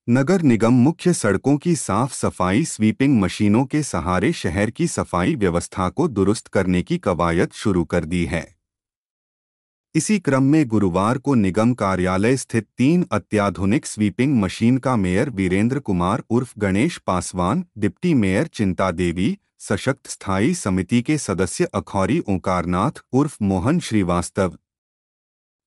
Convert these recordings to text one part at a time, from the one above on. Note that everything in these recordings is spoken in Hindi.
नगर निगम मुख्य सड़कों की साफ सफाई स्वीपिंग मशीनों के सहारे शहर की सफाई व्यवस्था को दुरुस्त करने की कवायद शुरू कर दी है। इसी क्रम में गुरुवार को निगम कार्यालय स्थित 3 अत्याधुनिक स्वीपिंग मशीन का मेयर वीरेंद्र कुमार उर्फ गणेश पासवान, डिप्टी मेयर चिंता देवी, सशक्त स्थायी समिति के सदस्य अखौरी ओंकारनाथ उर्फ मोहन श्रीवास्तव,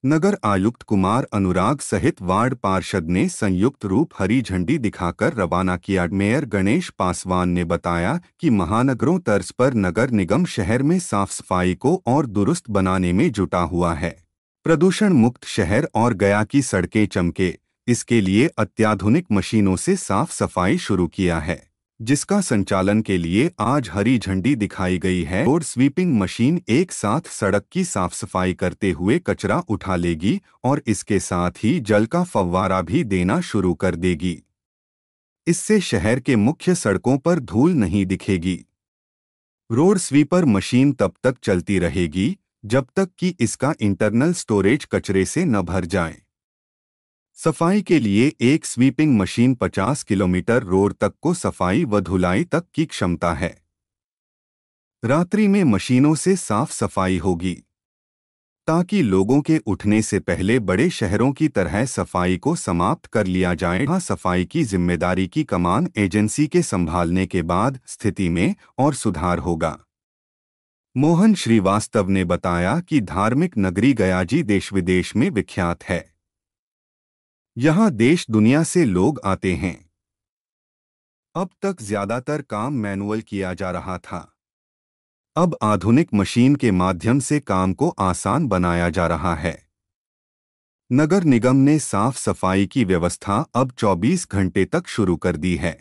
नगर आयुक्त कुमार अनुराग सहित वार्ड पार्षद ने संयुक्त रूप हरी झंडी दिखाकर रवाना किया। मेयर गणेश पासवान ने बताया कि महानगरों तर्ज पर नगर निगम शहर में साफ सफाई को और दुरुस्त बनाने में जुटा हुआ है। प्रदूषण मुक्त शहर और गया की सड़कें चमके, इसके लिए अत्याधुनिक मशीनों से साफ सफाई शुरू किया है, जिसका संचालन के लिए आज हरी झंडी दिखाई गई है। रोड स्वीपिंग मशीन एक साथ सड़क की साफ सफाई करते हुए कचरा उठा लेगी और इसके साथ ही जल का फव्वारा भी देना शुरू कर देगी। इससे शहर के मुख्य सड़कों पर धूल नहीं दिखेगी। रोड स्वीपर मशीन तब तक चलती रहेगी जब तक कि इसका इंटरनल स्टोरेज कचरे से न भर जाए। सफाई के लिए एक स्वीपिंग मशीन 50 किलोमीटर रोड तक को सफाई व धुलाई तक की क्षमता है। रात्रि में मशीनों से साफ सफाई होगी ताकि लोगों के उठने से पहले बड़े शहरों की तरह सफाई को समाप्त कर लिया जाए। यहाँ सफाई की जिम्मेदारी की कमान एजेंसी के संभालने के बाद स्थिति में और सुधार होगा। मोहन श्रीवास्तव ने बताया कि धार्मिक नगरी गयाजी देश विदेश में विख्यात है। यहाँ देश दुनिया से लोग आते हैं। अब तक ज्यादातर काम मैनुअल किया जा रहा था। अब आधुनिक मशीन के माध्यम से काम को आसान बनाया जा रहा है। नगर निगम ने साफ सफाई की व्यवस्था अब 24 घंटे तक शुरू कर दी है।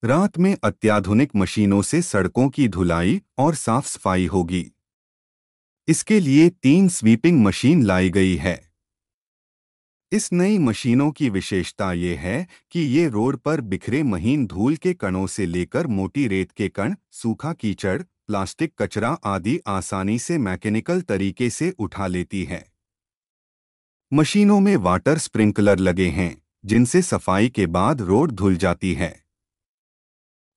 रात में अत्याधुनिक मशीनों से सड़कों की धुलाई और साफ सफाई होगी। इसके लिए 3 स्वीपिंग मशीन लाई गई है। इस नई मशीनों की विशेषता ये है कि ये रोड पर बिखरे महीन धूल के कणों से लेकर मोटी रेत के कण, सूखा कीचड़, प्लास्टिक कचरा आदि आसानी से मैकेनिकल तरीके से उठा लेती है। मशीनों में वाटर स्प्रिंकलर लगे हैं जिनसे सफाई के बाद रोड धुल जाती है।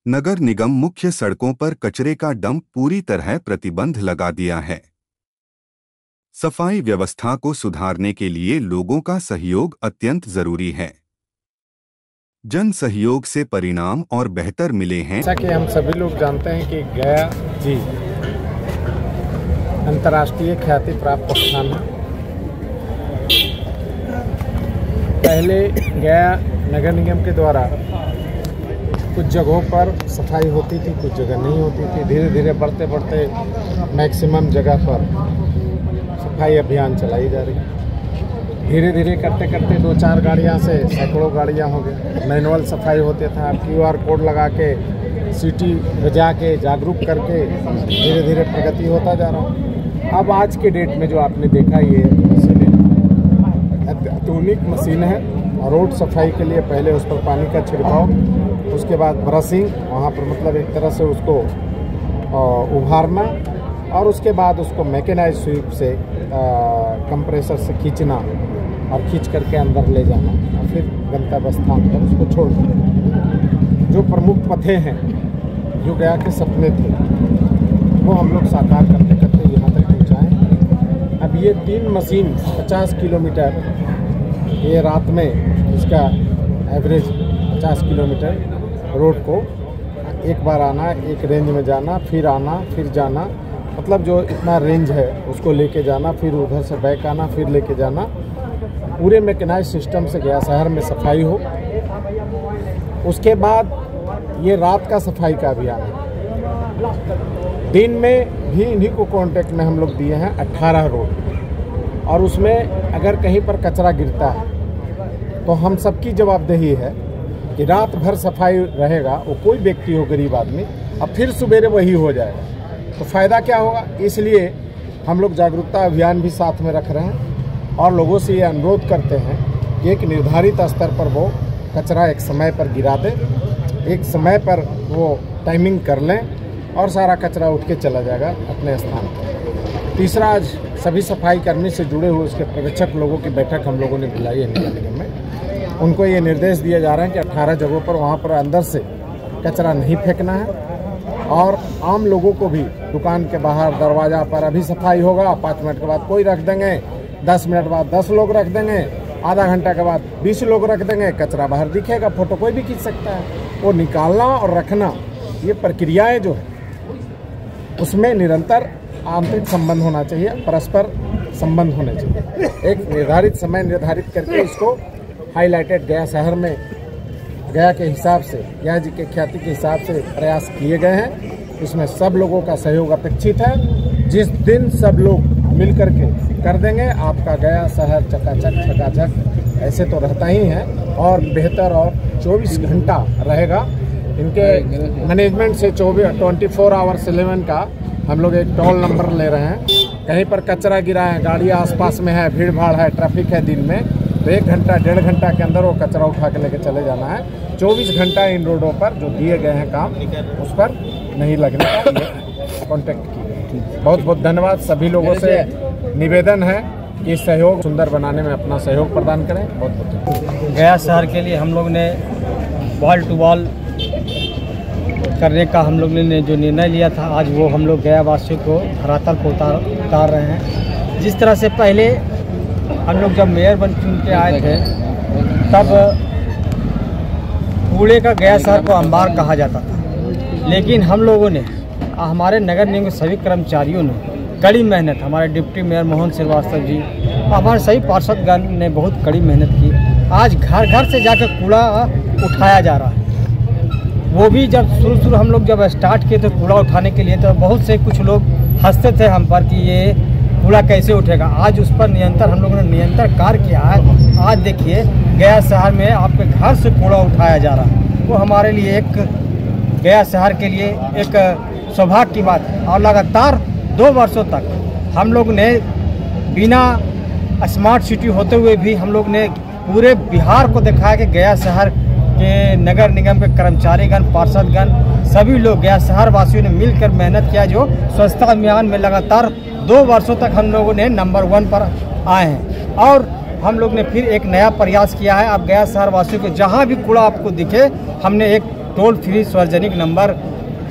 नगर निगम मुख्य सड़कों पर कचरे का डंप पूरी तरह प्रतिबंध लगा दिया है। सफाई व्यवस्था को सुधारने के लिए लोगों का सहयोग अत्यंत जरूरी है। जन सहयोग से परिणाम और बेहतर मिले हैं। जैसा कि हम सभी लोग जानते हैं कि गया जी अंतर्राष्ट्रीय ख्याति प्राप्त स्थान है। पहले गया नगर निगम के द्वारा कुछ जगहों पर सफाई होती थी, कुछ जगह नहीं होती थी। धीरे धीरे बढ़ते बढ़ते मैक्सिमम जगह पर सफाई अभियान चलाई जा रही है। धीरे धीरे करते करते 2-4 गाड़ियां से सैकड़ों गाड़ियां हो गई। मैनुअल सफाई होते था, QR कोड लगा के, सीटी बजा के, जागरूक करके धीरे धीरे प्रगति होता जा रहा है। अब आज के डेट में जो आपने देखा ये आधुनिक मशीन है। रोड सफाई के लिए पहले उस पर पानी का छिड़काव, उसके बाद ब्रशिंग, वहाँ पर मतलब एक तरह से उसको उभारना और उसके बाद उसको मैकेनाइज स्वीप से कंप्रेसर से खींचना और खींच करके अंदर ले जाना और फिर गंतव्य स्थान पर उसको छोड़ना। जो प्रमुख पथे हैं जो गया के सपने थे वो हम लोग साकार करते करते यहाँ तक पहुँचाएँ। अब ये 3 मशीन 50 किलोमीटर, ये रात में इसका एवरेज 50 किलोमीटर रोड को एक बार आना, एक रेंज में जाना, फिर आना, फिर जाना, मतलब जो इतना रेंज है उसको लेके जाना, फिर उधर से बैक आना, फिर लेके जाना। पूरे मैकेनाइज सिस्टम से गया शहर में सफाई हो। उसके बाद ये रात का सफाई का अभियान है। दिन में भी इन्हीं को कॉन्ट्रैक्ट में हम लोग दिए हैं 18 रोड, और उसमें अगर कहीं पर कचरा गिरता है तो हम सबकी जवाबदेही है कि रात भर सफाई रहेगा, वो कोई व्यक्ति हो, गरीब आदमी, और फिर सवेरे वही हो जाएगा तो फ़ायदा क्या होगा। इसलिए हम लोग जागरूकता अभियान भी साथ में रख रहे हैं और लोगों से ये अनुरोध करते हैं कि एक निर्धारित स्तर पर वो कचरा एक समय पर गिरा दें, एक समय पर वो टाइमिंग कर लें और सारा कचरा उठ के चला जाएगा अपने स्थान पर। तीसरा, आज सभी सफाई कर्मी से जुड़े हुए उसके पर्यवेक्षक लोगों की बैठक हम लोगों ने बुलाई है नगर निगम में। उनको ये निर्देश दिए जा रहे हैं कि 18 जगहों पर वहाँ पर अंदर से कचरा नहीं फेंकना है। और आम लोगों को भी दुकान के बाहर दरवाजा पर अभी सफाई होगा, 5 मिनट के बाद कोई रख देंगे, 10 मिनट बाद 10 लोग रख देंगे, आधा घंटा के बाद 20 लोग रख देंगे, कचरा बाहर दिखेगा, फोटो कोई भी खींच सकता है। वो निकालना और रखना, ये प्रक्रियाएं जो है उसमें निरंतर आंतरिक संबंध होना चाहिए, परस्पर संबंध होने चाहिए। एक निर्धारित समय निर्धारित करके इसको हाईलाइटेड गया शहर में गया के हिसाब से, गया जी के ख्याति के हिसाब से प्रयास किए गए हैं। इसमें सब लोगों का सहयोग अपेक्षित है। जिस दिन सब लोग मिल करके कर देंगे, आपका गया शहर चकाचक ऐसे तो रहता ही है और बेहतर और 24 घंटा रहेगा। इनके मैनेजमेंट से 24 आवर्स 11 का हम लोग एक टोल नंबर ले रहे हैं। कहीं पर कचरा गिरा है, गाड़ी आसपास में है, भीड़ भाड़ है, ट्रैफिक है दिन में, तो 1 घंटा 1.5 घंटा के अंदर वो कचरा उठा के लेके चले जाना है। 24 घंटा इन रोडों पर जो दिए गए हैं काम, उस पर नहीं लगने का कॉन्टेक्ट किया। बहुत बहुत धन्यवाद। सभी लोगों से निवेदन है कि सहयोग सुंदर बनाने में अपना सहयोग प्रदान करें। बहुत बहुत गया शहर के लिए हम लोग ने वॉल टू वॉल करने का हम लोग ने जो निर्णय लिया था, आज वो हम लोग गया वासियों को धरातल पर उतार रहे हैं। जिस तरह से पहले हम लोग जब मेयर बन के आए थे, तब कूड़े का गया शहर को अंबार कहा जाता था, लेकिन हम लोगों ने, हमारे नगर निगम के सभी कर्मचारियों ने कड़ी मेहनत, हमारे डिप्टी मेयर मोहन श्रीवास्तव जी, हमारे सभी पार्षदगण ने बहुत कड़ी मेहनत की। आज घर घर से जाकर कूड़ा उठाया जा रहा है। वो भी जब शुरू हम लोग जब स्टार्ट किए थे कूड़ा उठाने के लिए, तो बहुत से कुछ लोग हंसते थे हम पर कि ये कूड़ा कैसे उठेगा। आज उस पर निरंतर हम लोगों ने निरंतर कार्य किया है। आज देखिए गया शहर में आपके घर से कूड़ा उठाया जा रहा है। वो हमारे लिए एक, गया शहर के लिए एक सौभाग्य की बात है। और लगातार 2 वर्षों तक हम लोग ने बिना स्मार्ट सिटी होते हुए भी हम लोग ने पूरे बिहार को दिखाया कि गया शहर के नगर निगम के कर्मचारीगण, पार्षदगण, सभी लोग गया शहर वासियों ने मिलकर मेहनत किया, जो स्वच्छता अभियान में लगातार 2 वर्षों तक हम लोगों ने नंबर 1 पर आए हैं। और हम लोग ने फिर एक नया प्रयास किया है। अब गया शहर वासियों को जहां भी कूड़ा आपको दिखे, हमने एक टोल फ्री सार्वजनिक नंबर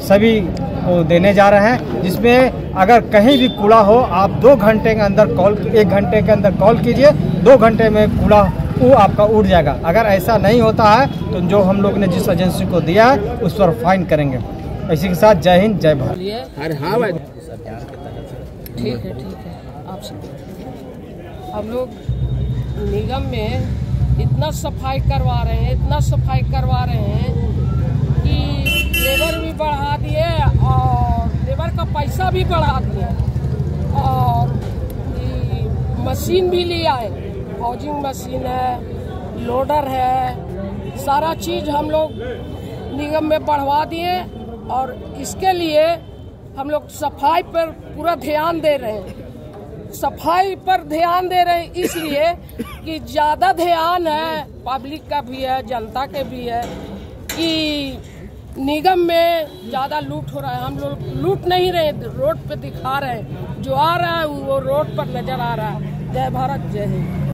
सभी को देने जा रहे हैं, जिसमें अगर कहीं भी कूड़ा हो, आप 2 घंटे के अंदर 1 घंटे के अंदर कॉल कीजिए, 2 घंटे में कूड़ा वो आपका उड़ जाएगा। अगर ऐसा नहीं होता है तो जो हम लोग ने जिस एजेंसी को दिया है उस पर फाइन करेंगे। इसी के साथ जय हिंद, जय भारत। ठीक है आप हम लोग निगम में इतना सफाई करवा रहे हैं कि लेबर भी बढ़ा दिए और लेबर का पैसा भी बढ़ा दिए, और मशीन भी लिया है, हाउसिंग मशीन है, लोडर है, सारा चीज़ हम लोग निगम में बढ़वा दिए। और इसके लिए हम लोग सफाई पर पूरा ध्यान दे रहे हैं। सफाई पर ध्यान दे रहे हैं इसलिए कि ज़्यादा ध्यान है, पब्लिक का भी है, जनता के भी है, कि निगम में ज़्यादा लूट हो रहा है। हम लोग लूट नहीं रहे, रोड पे दिखा रहे हैं, जो आ रहा है वो रोड पर नज़र आ रहा है। जय भारत, जय हिंद।